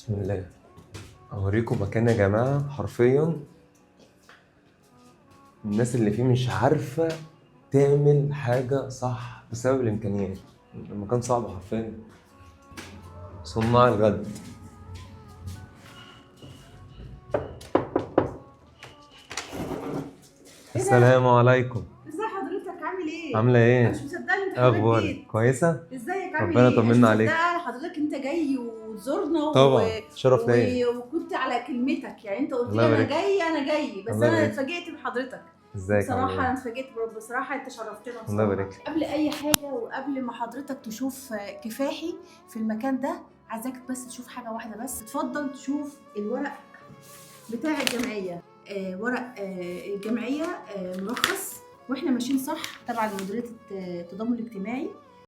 بسم الله. اوريكم مكان يا جماعه، حرفيا الناس اللي فيه مش عارفه تعمل حاجه صح بسبب الامكانيات. المكان صعب حرفيا. صناع الغد. ايه ده؟ السلام عليكم. ازي حضرتك؟ عامل ايه؟ عامله انا مش ايه؟ مصدقه ان انت إيه حضرتك اخبارك؟ جيت. كويسه؟ ازيك؟ عامل ربنا ايه؟ انا مش يطمنا عليك. مصدقه حضرتك انت جاي وتزورنا طبعا شرف ليا. وكنت على كلمتك، يعني انت قلت الله لي انا يبارك. جاي انا جاي، بس الله انا يبارك. اتفاجئت بحضرتك. ازيك؟ عامله بصراحه انا ايه؟ اتفاجئت بصراحه انت شرفتنا الله بصراحه. يبارك. قبل اي حاجه وقبل ما حضرتك تشوف كفاحي في المكان ده، عايزاك بس تشوف حاجه واحده بس. اتفضل تشوف الورق بتاع الجمعيه. ورق الجمعيه مرخص، واحنا ماشيين صح تبع مديريه التضامن الاجتماعي.